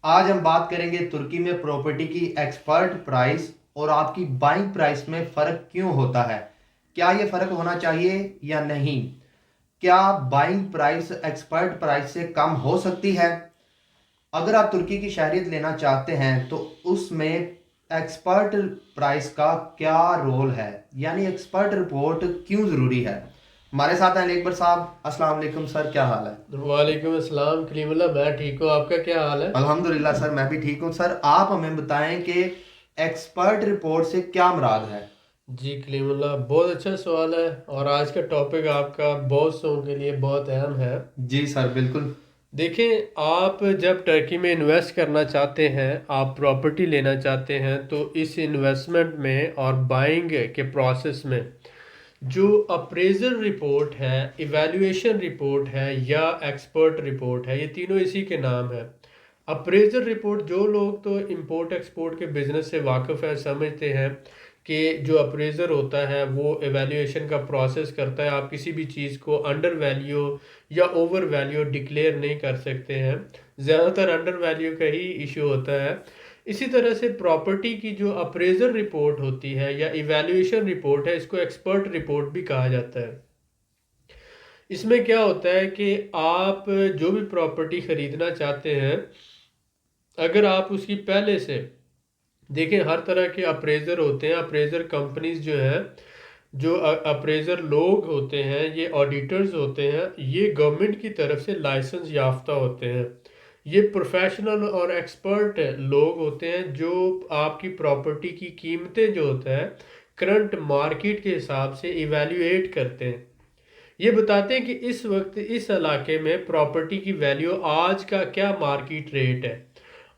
आज हम बात करेंगे तुर्की में प्रॉपर्टी की एक्सपर्ट प्राइस और आपकी बाइंग प्राइस में फ़र्क क्यों होता है। क्या ये फ़र्क होना चाहिए या नहीं। क्या बाइंग प्राइस एक्सपर्ट प्राइस से कम हो सकती है। अगर आप तुर्की की शहरियत लेना चाहते हैं तो उसमें एक्सपर्ट प्राइस का क्या रोल है, यानी एक्सपर्ट रिपोर्ट क्यों ज़रूरी है। हमारे साथ हैं अकबर साहब। अस्सलाम वालेकुम सर, क्या हाल है। वालेकुम अस्सलाम कलीमुल्लाह। मैं ठीक हूँ, आपका क्या हाल है? अल्हम्दुलिल्लाह सर, मैं भी ठीक हूँ। सर आप हमें बताएं कि एक्सपर्ट रिपोर्ट से क्या मुराद है। जी कलीमुल्लाह, बहुत अच्छा सवाल है। और आज का टॉपिक आपका बहुत सौ के लिए बहुत अहम है। जी सर, बिल्कुल। देखें, आप जब टर्की में इन्वेस्ट करना चाहते हैं, आप प्रॉपर्टी लेना चाहते हैं, तो इस इन्वेस्टमेंट में और बाइंग के प्रोसेस में जो अप्रेजल रिपोर्ट है, इवैल्यूएशन रिपोर्ट है या एक्सपर्ट रिपोर्ट है, ये तीनों इसी के नाम है। अप्रेजल रिपोर्ट, जो लोग तो इंपोर्ट एक्सपोर्ट के बिजनेस से वाकिफ़ है, समझते हैं कि जो अप्रेजर होता है वो एवेल्यूएशन का प्रोसेस करता है। आप किसी भी चीज़ को अंडर वैल्यू या ओवर वैल्यू डिक्लेयर नहीं कर सकते हैं। ज़्यादातर अंडर वैल्यू का ही इशू होता है। इसी तरह से प्रॉपर्टी की जो अप्रेजल रिपोर्ट होती है या इवैल्यूएशन रिपोर्ट है, इसको एक्सपर्ट रिपोर्ट भी कहा जाता है। इसमें क्या होता है कि आप जो भी प्रॉपर्टी ख़रीदना चाहते हैं, अगर आप उसकी पहले से देखें, हर तरह के अप्रेजर होते हैं। अप्रेजर कंपनीज जो है, जो अप्रेजर लोग होते हैं, ये ऑडिटर्स होते हैं, ये गवर्नमेंट की तरफ से लाइसेंस याफ्ता होते हैं। ये प्रोफेशनल और एक्सपर्ट लोग होते हैं जो आपकी प्रॉपर्टी की कीमतें जो होता है करंट मार्केट के हिसाब से इवैल्यूएट करते हैं। ये बताते हैं कि इस वक्त इस इलाके में प्रॉपर्टी की वैल्यू आज का क्या मार्केट रेट है,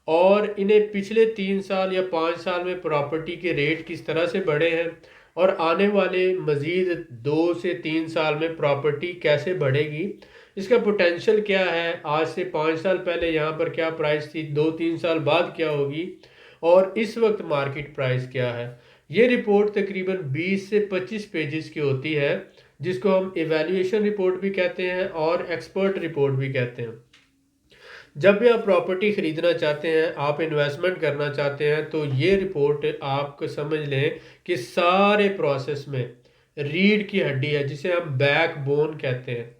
और इन्हें पिछले 3 साल या 5 साल में प्रॉपर्टी के रेट किस तरह से बढ़े हैं, और आने वाले मज़ीद 2 से 3 साल में प्रॉपर्टी कैसे बढ़ेगी, इसका पोटेंशियल क्या है। आज से 5 साल पहले यहाँ पर क्या प्राइस थी, 2-3 साल बाद क्या होगी, और इस वक्त मार्केट प्राइस क्या है। ये रिपोर्ट तकरीबन 20 से 25 पेजेस की होती है, जिसको हम इवैल्यूएशन रिपोर्ट भी कहते हैं और एक्सपर्ट रिपोर्ट भी कहते हैं। जब भी आप प्रॉपर्टी खरीदना चाहते हैं, आप इन्वेस्टमेंट करना चाहते हैं, तो ये रिपोर्ट आपको समझ लें कि सारे प्रोसेस में रीढ़ की हड्डी है, जिसे हम बैक बोन कहते हैं।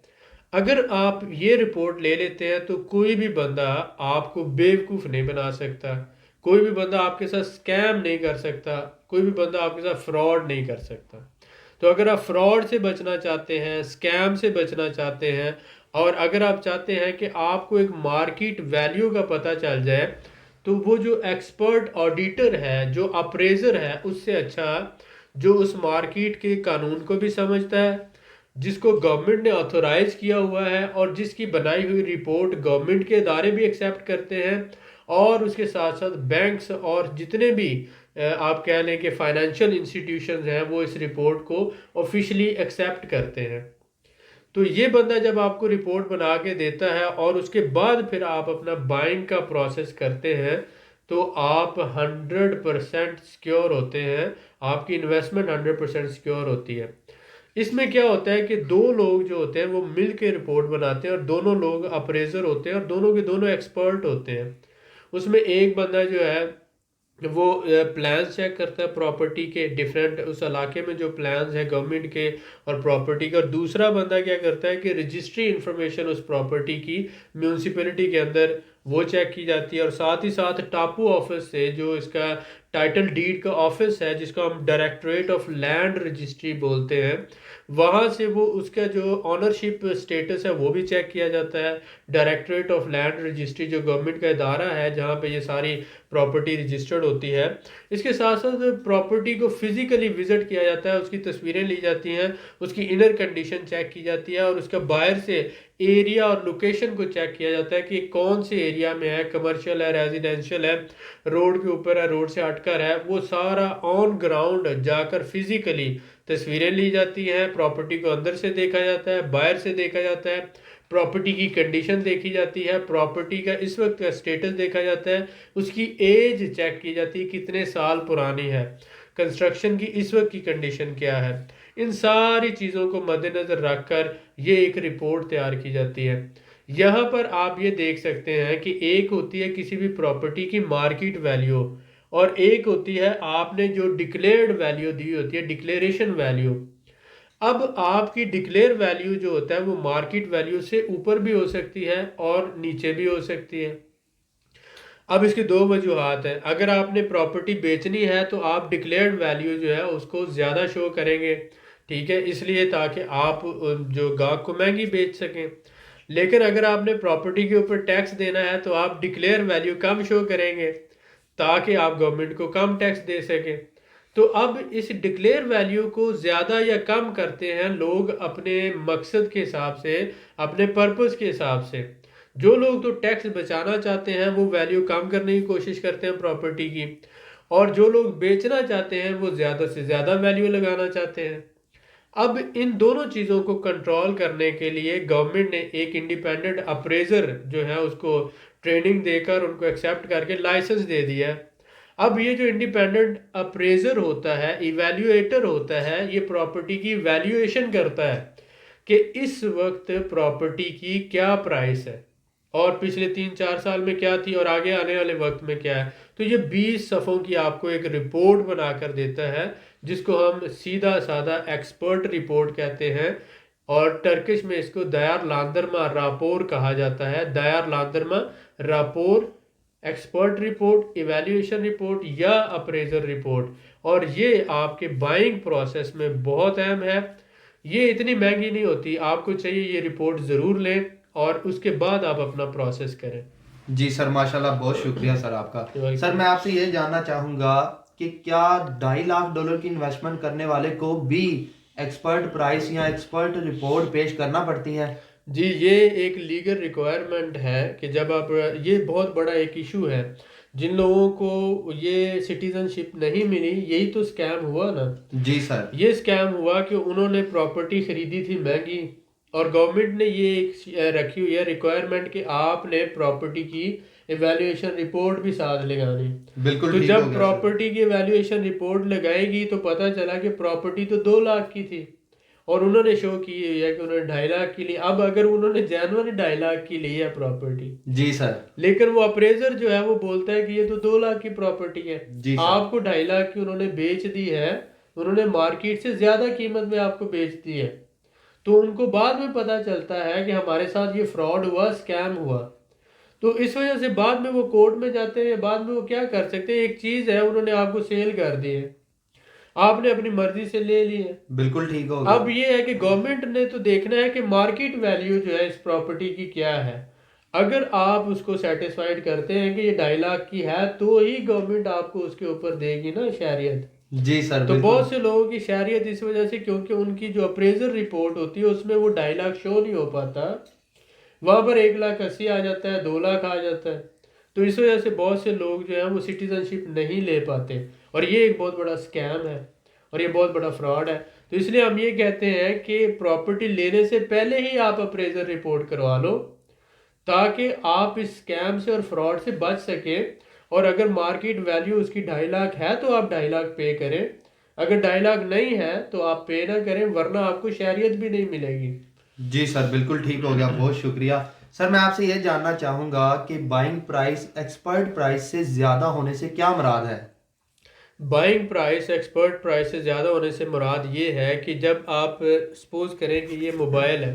अगर आप ये रिपोर्ट ले लेते हैं तो कोई भी बंदा आपको बेवकूफ़ नहीं बना सकता, कोई भी बंदा आपके साथ स्कैम नहीं कर सकता, कोई भी बंदा आपके साथ फ्रॉड नहीं कर सकता। तो अगर आप फ्रॉड से बचना चाहते हैं, स्कैम से बचना चाहते हैं, और अगर आप चाहते हैं कि आपको एक मार्केट वैल्यू का पता चल जाए, तो वो जो एक्सपर्ट ऑडिटर है, जो अप्रेजर है, उससे अच्छा जो उस मार्केट के कानून को भी समझता है, जिसको गवर्नमेंट ने ऑथोराइज किया हुआ है, और जिसकी बनाई हुई रिपोर्ट गवर्नमेंट के इदारे भी एक्सेप्ट करते हैं, और उसके साथ साथ बैंक्स और जितने भी आप कह लें कि फाइनेंशियल इंस्टीट्यूशंस हैं, वो इस रिपोर्ट को ऑफिशियली एक्सेप्ट करते हैं। तो ये बंदा जब आपको रिपोर्ट बना के देता है और उसके बाद फिर आप अपना बाइंग का प्रोसेस करते हैं, तो आप 100% सिक्योर होते हैं। आपकी इन्वेस्टमेंट 100% सिक्योर होती है। इसमें क्या होता है कि दो लोग जो होते हैं वो मिल के रिपोर्ट बनाते हैं, और दोनों लोग अप्रेजर होते हैं, और दोनों के दोनों एक्सपर्ट होते हैं। उसमें एक बंदा जो है वो प्लान्स चेक करता है प्रॉपर्टी के, डिफरेंट उस इलाके में जो प्लान्स है गवर्नमेंट के और प्रॉपर्टी के, और दूसरा बंदा क्या करता है कि रजिस्ट्री इंफॉर्मेशन उस प्रॉपर्टी की म्यूनसिपैलिटी के अंदर वो चेक की जाती है। और साथ ही साथ टापू ऑफिस से, जो इसका टाइटल डीड का ऑफिस है, जिसको हम डायरेक्टरेट ऑफ लैंड रजिस्ट्री बोलते हैं, वहाँ से वो उसका जो ऑनरशिप स्टेटस है वो भी चेक किया जाता है। डायरेक्टरेट ऑफ लैंड रजिस्ट्री जो गवर्नमेंट का इदारा है जहाँ पे ये सारी प्रॉपर्टी रजिस्टर्ड होती है, इसके साथ साथ प्रॉपर्टी को फिजिकली विजिट किया जाता है, उसकी तस्वीरें ली जाती हैं, उसकी इनर कंडीशन चेक की जाती है, और उसका बाहर से एरिया और लोकेशन को चेक किया जाता है कि कौन से एरिया में है, कमर्शियल है, रेजिडेंशियल है, रोड के ऊपर है, रोड से हटकर है। वो सारा ऑन ग्राउंड जाकर फिजिकली तस्वीरें ली जाती हैं, प्रॉपर्टी को अंदर से देखा जाता है, बाहर से देखा जाता है, प्रॉपर्टी की कंडीशन देखी जाती है, प्रॉपर्टी का इस वक्त का स्टेटस देखा जाता है, उसकी एज चेक की जाती है, कितने साल पुरानी है, कंस्ट्रक्शन की इस वक्त की कंडीशन क्या है। इन सारी चीज़ों को मद्देनज़र रखकर ये एक रिपोर्ट तैयार की जाती है। यहाँ पर आप ये देख सकते हैं कि एक होती है किसी भी प्रॉपर्टी की मार्केट वैल्यू, और एक होती है आपने जो डिक्लेयर्ड वैल्यू दी होती है, डिक्लेरेशन वैल्यू। अब आपकी डिक्लेयर वैल्यू जो होता है वो मार्केट वैल्यू से ऊपर भी हो सकती है और नीचे भी हो सकती है। अब इसकी दो वजूहात हैं। अगर आपने प्रॉपर्टी बेचनी है तो आप डिक्लेयर्ड वैल्यू जो है उसको ज़्यादा शो करेंगे, ठीक है, इसलिए ताकि आप जो गाहक को महंगी बेच सकें। लेकिन अगर आपने प्रॉपर्टी के ऊपर टैक्स देना है तो आप डिक्लेयर वैल्यू कम शो करेंगे ताकि आप गवर्नमेंट को कम टैक्स दे सकें। तो अब इस डिक्लेयर वैल्यू को ज़्यादा या कम करते हैं लोग अपने मकसद के हिसाब से, अपने पर्पस के हिसाब से। जो लोग तो टैक्स बचाना चाहते हैं वो वैल्यू कम करने की कोशिश करते हैं प्रॉपर्टी की, और जो लोग बेचना चाहते हैं वो ज़्यादा से ज़्यादा वैल्यू लगाना चाहते हैं। अब इन दोनों चीज़ों को कंट्रोल करने के लिए गवर्नमेंट ने एक इंडिपेंडेंट अप्रेजर जो है उसको ट्रेनिंग देकर उनको एक्सेप्ट करके लाइसेंस दे दिया है। अब ये जो इंडिपेंडेंट अप्रेजर होता है, इवैल्यूएटर होता है, ये प्रॉपर्टी की वैल्यूएशन करता है कि इस वक्त प्रॉपर्टी की क्या प्राइस है और पिछले 3-4 साल में क्या थी और आगे आने वाले वक्त में क्या है। तो ये 20 सफ़ों की आपको एक रिपोर्ट बनाकर देता है जिसको हम सीधा साधा एक्सपर्ट रिपोर्ट कहते हैं, और टर्किश में इसको दयार लांदरमा रापोर कहा जाता है। Dayal लांदरमा रापोर, expert report, evaluation report या अप्रेजर रिपोर्ट। और ये आपके बाइंग प्रोसेस में बहुत अहम है। ये इतनी महंगी नहीं होती, आपको चाहिए ये रिपोर्ट ज़रूर लें और उसके बाद आप अपना प्रोसेस करें। जी सर, माशाल्लाह, बहुत शुक्रिया सर आपका। सर मैं आपसे ये जानना चाहूँगा कि क्या $2.5 लाख की इन्वेस्टमेंट करने वाले को भी एक्सपर्ट प्राइस या एक्सपर्ट रिपोर्ट पेश करना पड़ती है? जी, ये एक लीगल रिक्वायरमेंट है कि जब आप, ये बहुत बड़ा एक इशू है जिन लोगों को ये सिटीजनशिप नहीं मिली, यही तो स्कैम हुआ ना। जी सर। ये स्कैम हुआ कि उन्होंने प्रॉपर्टी खरीदी थी महंगी, और गवर्नमेंट ने ये एक रखी हुई है रिक्वायरमेंट कि आपने प्रॉपर्टी की इवैल्यूएशन रिपोर्ट भी साथ लगानी। बिल्कुल तो ठीक हो जब गया सर। प्रॉपर्टी की इवैल्यूएशन रिपोर्ट लगाएगी तो पता चला कि प्रॉपर्टी तो 2 लाख की थी, और उन्होंने शो की हुई है कि उन्होंने 2.5 लाख की ली। अब अगर उन्होंने जेन्युइन 2.5 लाख की ली है प्रॉपर्टी, जी सर। लेकिन वो अप्रेजर जो है वो बोलता है कि ये तो 2 लाख की प्रॉपर्टी है, जी सर। आपको 2.5 लाख की उन्होंने बेच दी है, उन्होंने मार्केट से ज्यादा कीमत में आपको बेच दी है। तो उनको बाद में पता चलता है कि हमारे साथ ये फ्रॉड हुआ, स्कैम हुआ। तो इस वजह से बाद में वो कोर्ट में जाते हैं। बाद में वो क्या कर सकते हैं, एक चीज है उन्होंने आपको सेल कर दी है, आपने अपनी मर्जी से ले ली है। बिल्कुल ठीक हो गया। अब ये है कि गवर्नमेंट ने तो देखना है कि मार्केट वैल्यू जो है इस प्रॉपर्टी की क्या है। अगर आप उसको सेटिस्फाइड करते हैं कि ये 2.5 लाख की है तो ही गवर्नमेंट आपको उसके ऊपर देगी ना शहरियत। जी सर, तो बिल्कुल। बहुत से लोगों की शहरियत इस वजह से, क्योंकि उनकी जो अप्रेजल रिपोर्ट होती है उसमें वो 2.5 लाख शो नहीं हो पाता, वहां पर 1,80,000 आ जाता है, 2 लाख आ जाता है। तो इस वजह से बहुत से लोग जो है वो सिटीजनशिप नहीं ले पाते, और ये एक बहुत बड़ा स्कैम है और ये बहुत बड़ा फ्रॉड है। तो इसलिए हम ये कहते हैं कि प्रॉपर्टी लेने से पहले ही आप अप्रेजल रिपोर्ट करवा लो ताकि आप इस स्कैम से और फ्रॉड से बच सकें। और अगर मार्केट वैल्यू उसकी 2.5 लाख है तो आप 2.5 लाख पे करें, अगर 2.5 लाख नहीं है तो आप पे ना करें, वरना आपको शहरियत भी नहीं मिलेगी। जी सर, बिल्कुल ठीक हो गया, बहुत शुक्रिया। सर मैं आपसे ये जानना चाहूँगा कि बाइंग प्राइस एक्सपर्ट प्राइस से ज़्यादा होने से क्या मुराद है? बाइंग प्राइस एक्सपर्ट प्राइस से ज़्यादा होने से मुराद ये है कि जब आप सपोज करें कि ये मोबाइल है,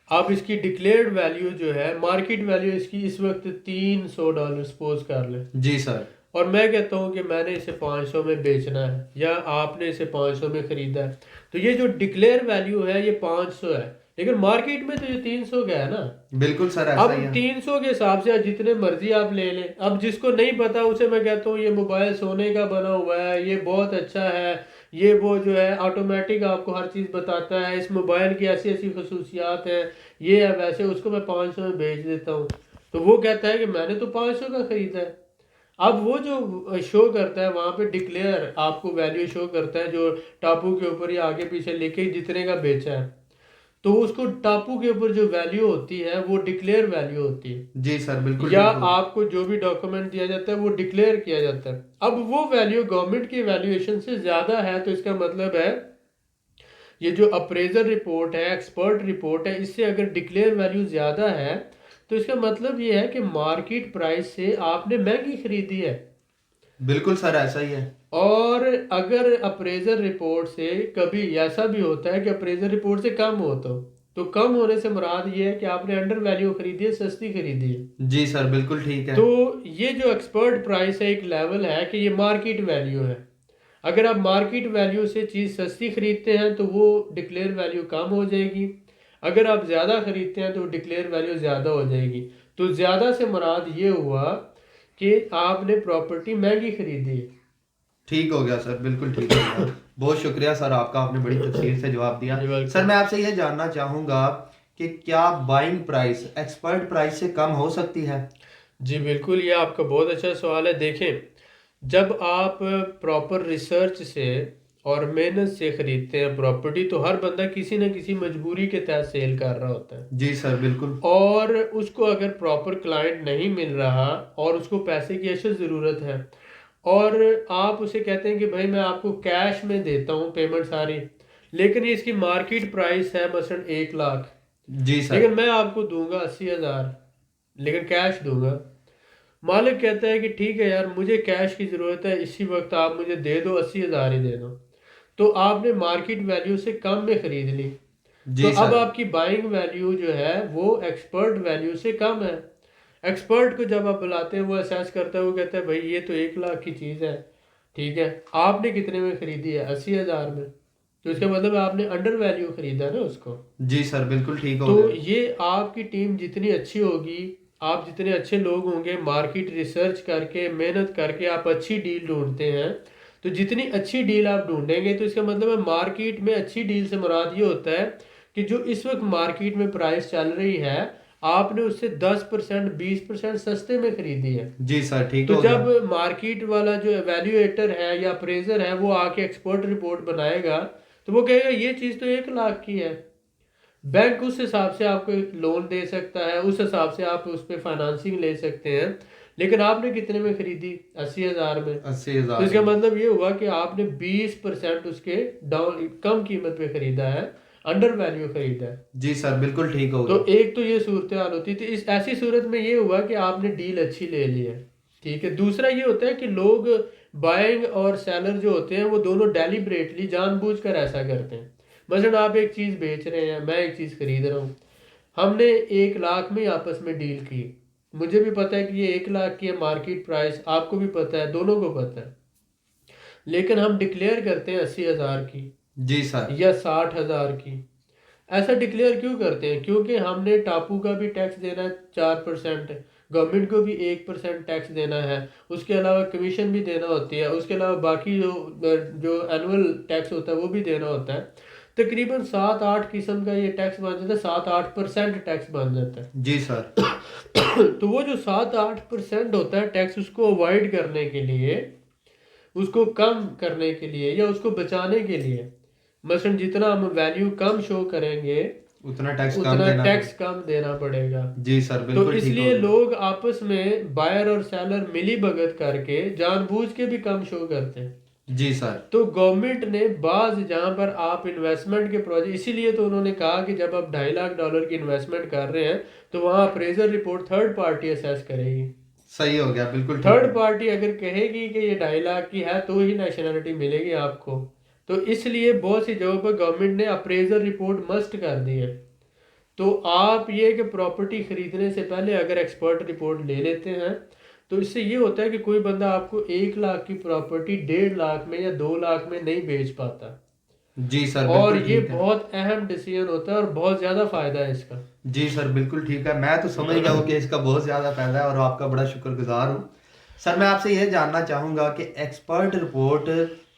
आप इसकी डिक्लेयर्ड वैल्यू जो है, मार्केट वैल्यू इसकी इस वक्त $300 सपोज कर लें, जी सर। और मैं कहता हूँ कि मैंने इसे 500 में बेचना है या आपने इसे 500 में ख़रीदा है, तो ये जो डिक्लेयर वैल्यू है ये 500 है, लेकिन मार्केट में तो ये 300 का है ना। बिल्कुल सर, ऐसा अब ही है। 300 के हिसाब से जितने मर्जी आप ले लें। अब जिसको नहीं पता उसे मैं कहता हूँ ये मोबाइल सोने का बना हुआ है, ये बहुत अच्छा है, ये वो जो है ऑटोमेटिक आपको हर चीज़ बताता है, इस मोबाइल की ऐसी ऐसी खसूसियात हैं, ये है वैसे, उसको मैं 500 में बेच देता हूँ। तो वो कहता है कि मैंने तो 500 का ख़रीदा है। अब वो जो शो करता है वहाँ पे डिक्लेयर आपको वैल्यू शो करता है, जो टापू के ऊपर या आगे पीछे लिखे जितने का बेचा है, तो उसको टापू के ऊपर जो वैल्यू होती है वो डिक्लेयर वैल्यू होती है। जी सर, बिल्कुल या ठीक हो। आपको जो भी डॉक्यूमेंट दिया जाता है वो डिक्लेयर किया जाता है। अब वो वैल्यू गवर्नमेंट की वैल्यूएशन से ज़्यादा है तो इसका मतलब है ये जो अप्रेजर रिपोर्ट है, एक्सपर्ट रिपोर्ट है, इससे अगर डिक्लेयर वैल्यू ज़्यादा है तो इसका मतलब ये है कि मार्केट प्राइस से आपने महंगी खरीदी है। बिल्कुल सर, ऐसा ही है। और अगर अप्रेजर रिपोर्ट से कभी ऐसा भी होता है कि अप्रेजर रिपोर्ट से कम हो तो कम होने से मुराद ये है कि आपने अंडर वैल्यू खरीदी है, सस्ती खरीदी है। जी सर, बिल्कुल ठीक है। तो ये जो एक्सपर्ट प्राइस है एक लेवल है कि ये मार्केट वैल्यू है। अगर आप मार्केट वैल्यू से चीज़ सस्ती खरीदते हैं तो वो डिक्लेयर वैल्यू कम हो जाएगी। अगर आप ज़्यादा खरीदते हैं तो डिक्लेयर वैल्यू ज़्यादा हो जाएगी। तो ज़्यादा से मुराद ये हुआ कि आपने प्रॉपर्टी महंगी खरीदी है। ठीक हो गया सर, बिल्कुल ठीक हो गया। बहुत शुक्रिया सर आपका, आपने बड़ी तफसील से जवाब दिया। जी सर वेलकम। मैं आपसे यह जानना चाहूँगा कि क्या बाइंग प्राइस एक्सपर्ट प्राइस से कम हो सकती है? जी बिल्कुल, ये आपका बहुत अच्छा सवाल है। देखें, जब आप प्रॉपर रिसर्च से और मेहनत से खरीदते हैं प्रॉपर्टी तो हर बंदा किसी न किसी मजबूरी के तहत सेल कर रहा होता है। जी सर, बिल्कुल। और उसको अगर प्रॉपर क्लाइंट नहीं मिल रहा और उसको पैसे की अशद ज़रूरत है और आप उसे कहते हैं कि भाई मैं आपको कैश में देता हूँ पेमेंट सारी, लेकिन ये इसकी मार्केट प्राइस है मसलन 1 लाख, जी सर। लेकिन मैं आपको दूंगा 80,000, लेकिन कैश दूंगा। मालिक कहता है कि ठीक है यार, मुझे कैश की ज़रूरत है, इसी वक्त आप मुझे दे दो, 80,000 ही दे दो। तो आपने मार्केट वैल्यू से कम में ख़रीद ली। तो जी अब सर। आपकी बाइंग वैल्यू जो है वो एक्सपर्ट वैल्यू से कम है। एक्सपर्ट को जब आप बुलाते हैं वो असेस करता है, वो कहता है भाई ये तो 1 लाख की चीज़ है, ठीक है, आपने कितने में ख़रीदी है? 80,000 में। तो इसका मतलब आपने अंडर वैल्यू ख़रीदा ना उसको। जी सर, बिल्कुल ठीक हो तो गया। ये आपकी टीम जितनी अच्छी होगी, आप जितने अच्छे लोग होंगे, मार्केट रिसर्च करके मेहनत करके आप अच्छी डील ढूंढते हैं, तो जितनी अच्छी डील आप ढूंढेंगे तो इसका मतलब है मार्केट में अच्छी डील से मुराद ये होता है कि जो इस वक्त मार्केट में प्राइस चल रही है आपने उससे 10% 20% सस्ते में खरीदी है। जी सर, ठीक तो हो गया। जब मार्केट वाला जो एवेल्युएटर है या अप्रेजर है वो आके एक्सपर्ट रिपोर्ट बनाएगा तो वो कहेगा ये चीज़ तो 1 लाख की है। बैंक उस हिसाब से आपको लोन दे सकता है, उस हिसाब से आप उस पर फाइनेंसिंग ले सकते हैं, लेकिन आपने कितने में खरीदी? 80,000 में। तो 80,000 इसका में। मतलब ये हुआ कि आपने 20% उसके डाउन कम कीमत पे खरीदा है, अंडर वैल्यू खरीदा है। जी सर, बिल्कुल ठीक हो तो गया। एक तो ये सूरत हाल होती थी। इस ऐसी सूरत में ये हुआ कि आपने डील अच्छी ले ली है, ठीक है। दूसरा ये होता है कि लोग बाइंग और सेलर जो होते हैं वो दोनों डेलिब्रेटली जानबूझकर ऐसा करते हैं। मसलन आप एक चीज़ बेच रहे हैं, मैं एक चीज़ खरीद रहा हूँ, हमने 1 लाख में ही आपस में डील की। मुझे भी पता है कि ये 1 लाख की है मार्केट प्राइस, आपको भी पता है, दोनों को पता है, लेकिन हम डिक्लेयर करते हैं 80,000 की जी सर। या 60,000 की। ऐसा डिक्लेयर क्यों करते हैं? क्योंकि हमने टापू का भी टैक्स देना है 4%, गवर्नमेंट को भी 1% टैक्स देना है, उसके अलावा कमीशन भी देना होती है, उसके अलावा बाकी जो जो एनुअल टैक्स होता है वो भी देना होता है। तकरीबन 7-8 किस्म का ये टैक्स बन जाता है, 7-8% टैक्स बन जाता है। जी सर। तो वो जो 7-8% होता है टैक्स, उसको अवॉइड करने के लिए, उसको कम करने के लिए या उसको बचाने के लिए, मसलन जितना हम वैल्यू कम शो करेंगे उतना टैक्स कम उतना देना टैक्स पड़ेगा। कम देना पड़ेगा। जी सर, तो बिल्कुल ठीक हो इसलिए गया। लोग आपस में बायर और सेलर मिली भगत करके जानबूझ के भी कम शो करते हैं। जी सर। तो गवर्नमेंट ने बाज जहां पर आप इन्वेस्टमेंट के प्रोजेक्ट, इसीलिए तो उन्होंने कहा कि जब आप $2.5 लाख की इन्वेस्टमेंट कर रहे हैं तो वहां appraisal report third party assess करेगी। सही हो गया, बिल्कुल ठीक हो थर्ड गया। पार्टी अगर कहेगी कि ये 2.5 लाख की है तो ही नेशनलिटी मिलेगी आपको। तो इसलिए बहुत सी जगहों पर गवर्नमेंट ने अप्रेजर रिपोर्ट मस्ट कर दी है। तो आप ये कि प्रॉपर्टी खरीदने से पहले अगर एक्सपर्ट रिपोर्ट ले लेते हैं तो इससे ये होता है कि कोई बंदा आपको 1 लाख की प्रॉपर्टी 1.5 लाख में या 2 लाख में नहीं बेच पाता। जी सर, और बिल्कुल ये ठीक है। बहुत अहम डिसीजन होता है और बहुत ज़्यादा फायदा है इसका। जी सर, बिल्कुल ठीक है। मैं तो समझ गया हूँ कि इसका बहुत ज़्यादा फायदा है और आपका बड़ा शुक्रगुजार हूँ। सर मैं आपसे यह जानना चाहूँगा कि एक्सपर्ट रिपोर्ट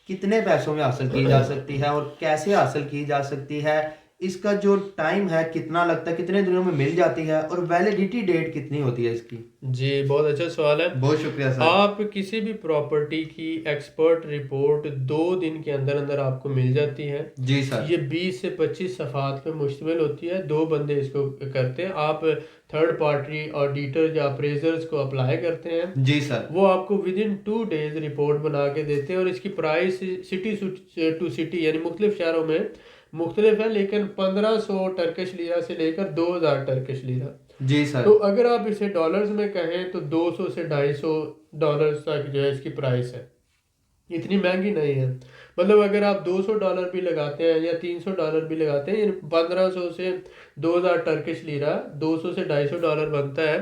कितने पैसों में हासिल की जा सकती है और कैसे हासिल की जा सकती है? इसका जो टाइम है कितना लगता है, कितने दिनों में मिल जाती है और वैलिडिटी डेट कितनी होती है इसकी? जी बहुत अच्छा सवाल है। बहुत शुक्रिया सर। आप किसी भी प्रॉपर्टी की एक्सपर्ट रिपोर्ट 2 दिन के अंदर अंदर आपको मिल जाती है। जी सर। ये 20 से 25 सफ़ात पे मुश्तमिल होती है, 2 बंदे इसको करते हैं। आप थर्ड पार्टी ऑडिटर या अप्रेजर्स को अप्लाई करते हैं, जी सर। वो आपको विद इन 2 डेज रिपोर्ट बना के देते हैं और इसकी प्राइस सिटी टू सिटी यानी मुख्तलिफ शहरों में मुख्तलिफ है, लेकिन 1500 टर्किश लीरा से लेकर 2000 टर्किश लीरा। जी तो सर। अगर आप इसे डॉलर्स में कहें तो 200 से 250 डॉलर्स तक जो है इसकी प्राइस है, इतनी महंगी नहीं है। मतलब अगर आप $200 भी लगाते हैं या $300 भी लगाते हैं, 1500 से 2000 टर्किश लीरा, 200 से $250 बनता है।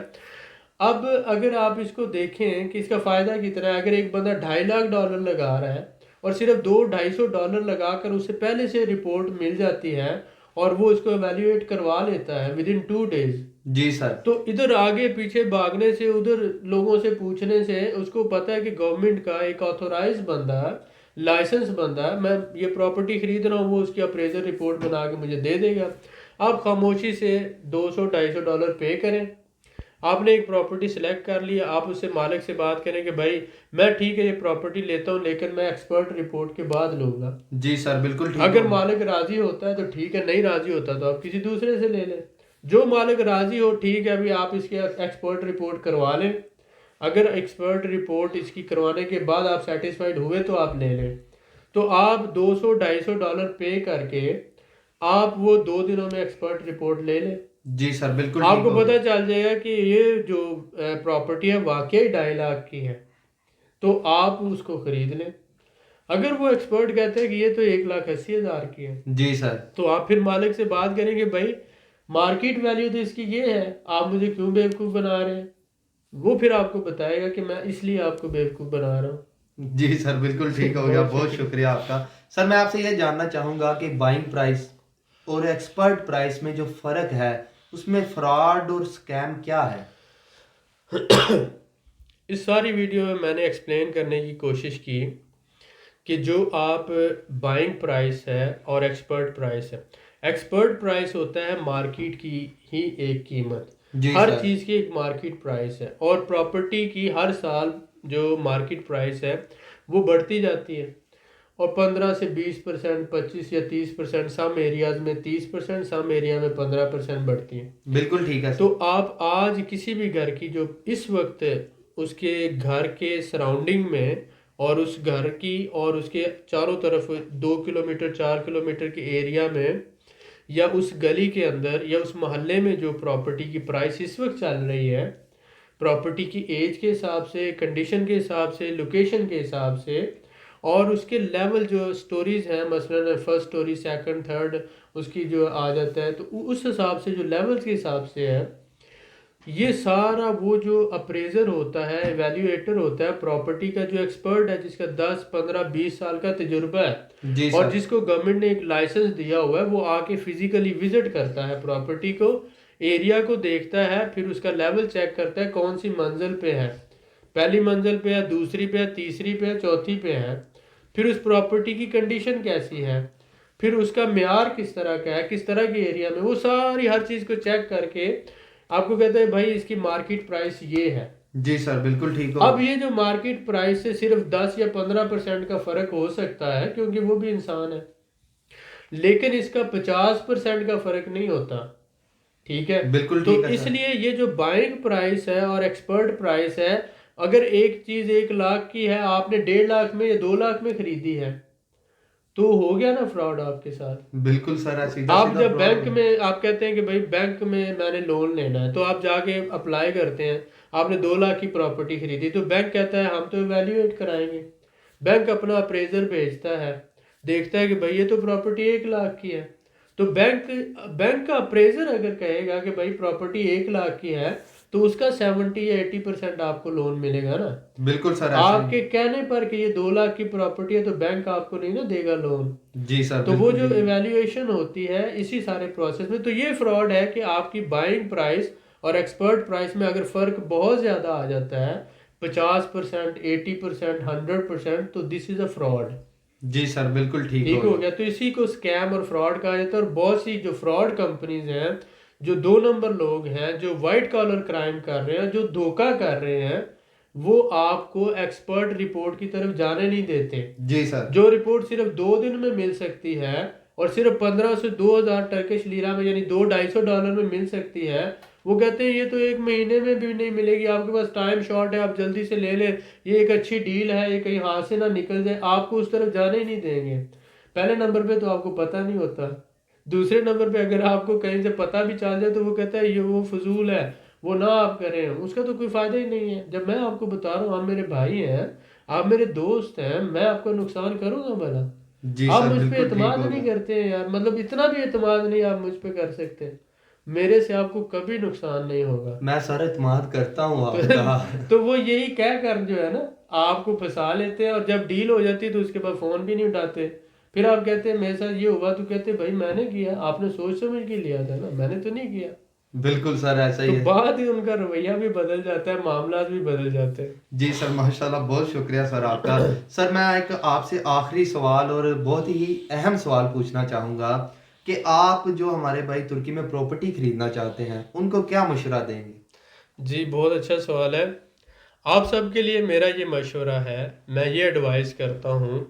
अब अगर आप इसको देखें कि इसका फ़ायदा कितना है, अगर एक बंदा $2.5 लाख लगा रहा है और सिर्फ $200-250 लगाकर उसे पहले से रिपोर्ट मिल जाती है और वो इसको एवेल्यूएट करवा लेता है within 2 days, ji sir. तो इधर आगे पीछे भागने से, उधर लोगों से पूछने से उसको पता है कि गवर्नमेंट का एक ऑथोराइज बंदा है, लाइसेंस बंदा है, मैं ये प्रॉपर्टी खरीद रहा हूँ, वो उसकी अप्रेजल रिपोर्ट बना के मुझे दे देगा। आप खामोशी से $200-250 पे करें। आपने एक प्रॉपर्टी सेलेक्ट कर लिया, आप उससे मालिक से बात करें कि भाई मैं ठीक है ये प्रॉपर्टी लेता हूँ, लेकिन मैं एक्सपर्ट रिपोर्ट के बाद लूँगा। जी सर बिल्कुल ठीक अगर हो। मालिक राजी होता है तो ठीक है, नहीं राजी होता तो आप किसी दूसरे से ले लें। जो मालिक राजी हो ठीक है, अभी आप इसके एक्सपर्ट रिपोर्ट करवा लें। अगर एक्सपर्ट रिपोर्ट इसकी करवाने के बाद आप सेटिस्फाइड हुए तो आप ले लें। तो आप $200-250 पे करके आप वो 2 दिनों में एक्सपर्ट रिपोर्ट ले लें। जी सर बिल्कुल ठीक आपको हो पता गया। चल जाएगा कि ये जो प्रॉपर्टी है वाकई 2.5 लाख की है, तो आप उसको खरीद लें। अगर वो एक्सपर्ट कहते हैं कि ये तो 1,80,000 की है, जी सर। तो आप फिर मालिक से बात करेंगे भाई मार्केट वैल्यू तो इसकी ये है, आप मुझे क्यों बेवकूफ़ बना रहे हैं। वो फिर आपको बताएगा कि मैं इसलिए आपको बेवकूफ़ बना रहा हूँ। जी सर बिल्कुल ठीक हो गया, बहुत बहुत शुक्रिया। शुक्रिया आपका। सर मैं आपसे ये जानना चाहूँगा कि बाइंग प्राइस और एक्सपर्ट प्राइस में जो फ़र्क है उसमें फ्रॉड और स्कैम क्या है? इस सारी वीडियो में मैंने एक्सप्लेन करने की कोशिश की कि जो आप बाइंग प्राइस है और एक्सपर्ट प्राइस है। एक्सपर्ट प्राइस होता है मार्केट की ही एक कीमत, जी हर सर। चीज़ की एक मार्केट प्राइस है, और प्रॉपर्टी की हर साल जो मार्केट प्राइस है वो बढ़ती जाती है, और 15 से 20%, 25 या 30%, सम एरियाज में 30%, सम एरिया में 15% बढ़ती है। बिल्कुल ठीक है तो सर। आप आज किसी भी घर की जो इस वक्त उसके घर के सराउंडिंग में और उस घर की और उसके चारों तरफ 2 किलोमीटर 4 किलोमीटर के एरिया में या उस गली के अंदर या उस मोहल्ले में जो प्रॉपर्टी की प्राइस इस वक्त चल रही है, प्रॉपर्टी की एज के हिसाब से, कंडीशन के हिसाब से, लोकेशन के हिसाब से, और उसके लेवल जो स्टोरीज हैं, मसलन फर्स्ट स्टोरी, सेकंड, थर्ड, उसकी जो आ जाता है, तो उस हिसाब से जो लेवल्स के हिसाब से है, ये सारा वो जो अप्रेजर होता है, एवेल्यूएटर होता है, प्रॉपर्टी का जो एक्सपर्ट है जिसका 10, 15, 20 साल का तजुर्बा है जी और सर। जिसको गवर्नमेंट ने एक लाइसेंस दिया हुआ है, वो आके फिजिकली विजिट करता है प्रॉपर्टी को, एरिया को देखता है, फिर उसका लेवल चेक करता है कौन सी मंजिल पे है, पहली मंजिल पे है, दूसरी पे है, तीसरी पे है, चौथी पे है, फिर उस प्रॉपर्टी की कंडीशन कैसी है, फिर उसका म्यार किस तरह का है, किस तरह के एरिया में, वो सारी हर चीज़ को चेक करके आपको कहते हैं भाई इसकी मार्केट प्राइस ये है। जी सर बिल्कुल ठीक हो। अब ये जो मार्केट प्राइस से सिर्फ 10 या 15% का फर्क हो सकता है क्योंकि वो भी इंसान है, लेकिन इसका 50% का फर्क नहीं होता। ठीक है। बिल्कुल तो ठीक है सर। इसलिए ये जो बाइंग प्राइस है और एक्सपर्ट प्राइस है, अगर एक चीज 1 लाख की है, आपने 1.5 लाख में या 2 लाख में खरीदी है, तो हो गया ना फ्रॉड आपके साथ। बिल्कुल सर, सीधा आप सीधा जब फ्रॉड हो बैंक गया। में आप कहते हैं कि भाई बैंक में मैंने लोन लेना है, तो आप जाके अप्लाई करते हैं, आपने 2 लाख की प्रॉपर्टी खरीदी, तो बैंक कहता है हम तो इवैल्यूएट कराएंगे। बैंक अपना अप्रेजर भेजता है, देखता है कि भाई ये तो प्रॉपर्टी 1 लाख की है, तो बैंक बैंक का अप्रेजर अगर कहेगा कि भाई प्रॉपर्टी 1 लाख की है, तो उसका 70 या 80% आपको लोन मिलेगा ना। बिल्कुल सर ऐसे ही। आपके कहने पर कि ये 2 लाख की प्रॉपर्टी है तो बैंक आपको नहीं ना देगा लोन। जी सर तो वो बिल्कुल जो ठीक है। इवैल्यूएशन होती है इसी सारे प्रोसेस में, तो ये फ्रॉड है कि आपकी बाइंग प्राइस और एक्सपर्ट प्राइस में अगर फर्क बहुत ज़्यादा आ जाता है, 50%, 80%, 100%, तो this is a fraud. Ji sir बिल्कुल ठीक हो ठीक हो गया। गया। तो इसी को स्कैम और फ्रॉड कहा जाता है, और बहुत सी जो फ्रॉड कंपनीज हैं, जो 2 नंबर लोग हैं, जो वाइट कॉलर क्राइम कर रहे हैं, जो धोखा कर रहे हैं, वो आपको एक्सपर्ट रिपोर्ट की तरफ जाने नहीं देते। जी सर। जो रिपोर्ट सिर्फ 2 दिन में मिल सकती है और सिर्फ 15 से 2000 टर्किश लीरा में यानी 200-250 में मिल सकती है, वो कहते हैं ये तो 1 महीने में भी नहीं मिलेगी, आपके पास टाइम शॉर्ट है, आप जल्दी से ले लें, ये एक अच्छी डील है, ये कहीं हाथ से ना निकल जाए, आपको उस तरफ जाने ही नहीं देंगे। पहले नंबर पे तो आपको पता नहीं होता, दूसरे नंबर पे अगर आपको कहीं से पता भी चल जाए तो वो कहता है ये वो फजूल है, वो ना आप करें, उसका तो कोई फायदा ही नहीं है। जब मैं आपको बता रहा हूँ आप मेरे भाई हैं, आप मेरे दोस्त हैं, मैं आपको नुकसान करूंगा भला? जी आप सर, मुझ पे बिल्कुल ठीक एतमाद नहीं होगा। करते हैं यार, मतलब इतना भी एतमाद नहीं आप मुझ पे कर सकते। मेरे से आपको कभी नुकसान नहीं होगा। मैं सर इत्मीनान करता हूँ तो आपका। तो वो यही कह कर जो है ना, आपको फंसा लेते हैं, और जब डील हो जाती है तो उसके बाद फोन भी नहीं उठाते। फिर आप कहते हैं मेरे साथ ये हुआ, तो कहते हैं भाई मैंने किया, आपने सोच समझ के लिया था ना, मैंने तो नहीं किया। बिल्कुल सर, ऐसा तो ही है। बाद ही उनका रवैया भी बदल जाता है, मामला भी बदल जाते जी सर, माशाल्लाह, बहुत शुक्रिया सर आपका। सर मैं एक आपसे आखिरी सवाल और बहुत ही अहम सवाल पूछना चाहूँगा कि आप जो हमारे भाई तुर्की में प्रॉपर्टी खरीदना चाहते हैं उनको क्या मशवरा देंगे? हैं। जी बहुत अच्छा सवाल है। आप सबके लिए मेरा ये मशवरा है, मैं ये एडवाइस करता हूँ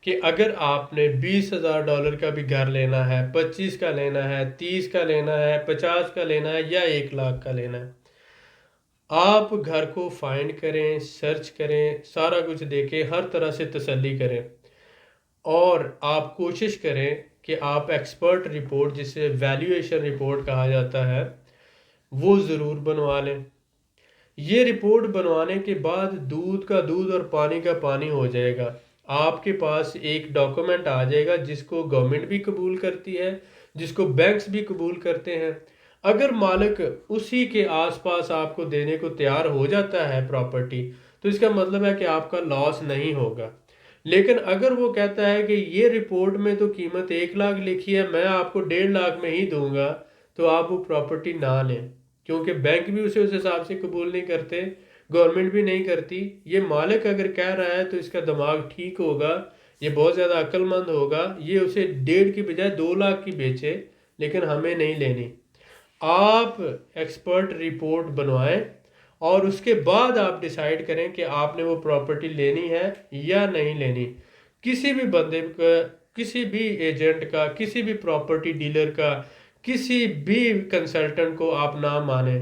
कि अगर आपने $20,000 का भी घर लेना है, 25 का लेना है, 30 का लेना है, 50 का लेना है, या 1 लाख का लेना है, आप घर को फाइंड करें, सर्च करें, सारा कुछ देखें, हर तरह से तसल्ली करें, और आप कोशिश करें कि आप एक्सपर्ट रिपोर्ट, जिसे वैल्यूएशन रिपोर्ट कहा जाता है, वो ज़रूर बनवा लें। ये रिपोर्ट बनवाने के बाद दूध का दूध और पानी का पानी हो जाएगा। आपके पास एक डॉक्यूमेंट आ जाएगा जिसको गवर्नमेंट भी कबूल करती है, जिसको बैंक्स भी कबूल करते हैं। अगर मालिक उसी के आसपास आपको देने को तैयार हो जाता है प्रॉपर्टी, तो इसका मतलब है कि आपका लॉस नहीं होगा। लेकिन अगर वो कहता है कि ये रिपोर्ट में तो कीमत 1 लाख लिखी है, मैं आपको 1.5 लाख में ही दूंगा, तो आप वो प्रॉपर्टी ना लें, क्योंकि बैंक भी उसे उस हिसाब से कबूल नहीं करते, गवर्नमेंट भी नहीं करती। ये मालिक अगर कह रहा है तो इसका दिमाग ठीक होगा, ये बहुत ज़्यादा अक्लमंद होगा, ये उसे 1.5 की बजाय 2 लाख की बेचे, लेकिन हमें नहीं लेनी। आप एक्सपर्ट रिपोर्ट बनवाएं, और उसके बाद आप डिसाइड करें कि आपने वो प्रॉपर्टी लेनी है या नहीं लेनी। किसी भी बंदे का, किसी भी एजेंट का, किसी भी प्रॉपर्टी डीलर का, किसी भी कंसल्टेंट को आप ना माने।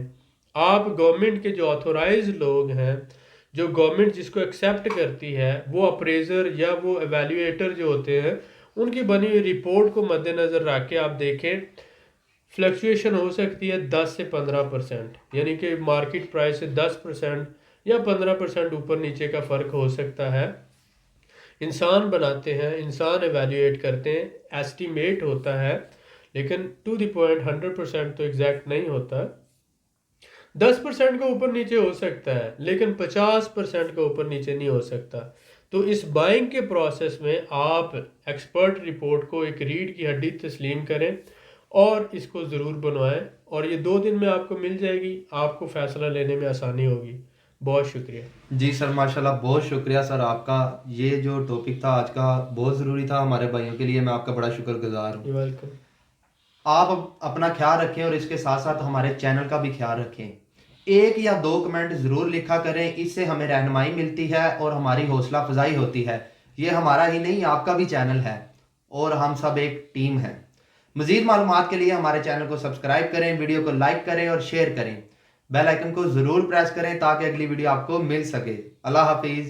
आप गवर्नमेंट के जो ऑथोराइज लोग हैं, जो गवर्नमेंट जिसको एक्सेप्ट करती है, वो अप्रेजर या वो एवेल्युएटर जो होते हैं, उनकी बनी हुई रिपोर्ट को मद्देनज़र रख के आप देखें। फ्लक्चुएशन हो सकती है 10 से 15%, यानी कि मार्केट प्राइस से 10% या 15% ऊपर नीचे का फ़र्क हो सकता है। इंसान बनाते हैं, इंसान एवेल्युएट करते हैं, एस्टिमेट होता है, लेकिन टू द पॉइंट 100% तो एग्जैक्ट नहीं होता। 10% का ऊपर नीचे हो सकता है, लेकिन 50% का ऊपर नीचे नहीं हो सकता। तो इस बाइंग के प्रोसेस में आप एक्सपर्ट रिपोर्ट को एक रीढ़ की हड्डी तस्लीम करें, और इसको ज़रूर बनवाएं, और ये 2 दिन में आपको मिल जाएगी, आपको फ़ैसला लेने में आसानी होगी। बहुत शुक्रिया। जी सर, माशाल्लाह, बहुत शुक्रिया सर आपका। ये जो टॉपिक था आज का बहुत ज़रूरी था हमारे भाइयों के लिए, मैं आपका बड़ा शुक्रगुजार हूँ। You welcome. आप अपना ख्याल रखें और इसके साथ साथ हमारे चैनल का भी ख्याल रखें। 1 या 2 कमेंट ज़रूर लिखा करें, इससे हमें रहनुमाई मिलती है और हमारी हौसला अफजाई होती है। ये हमारा ही नहीं, आपका भी चैनल है और हम सब एक टीम है। मज़ीद मालूमात के लिए हमारे चैनल को सब्सक्राइब करें, वीडियो को लाइक करें और शेयर करें। बेल आइकन को ज़रूर प्रेस करें ताकि अगली वीडियो आपको मिल सके। अल्लाह हाफिज़।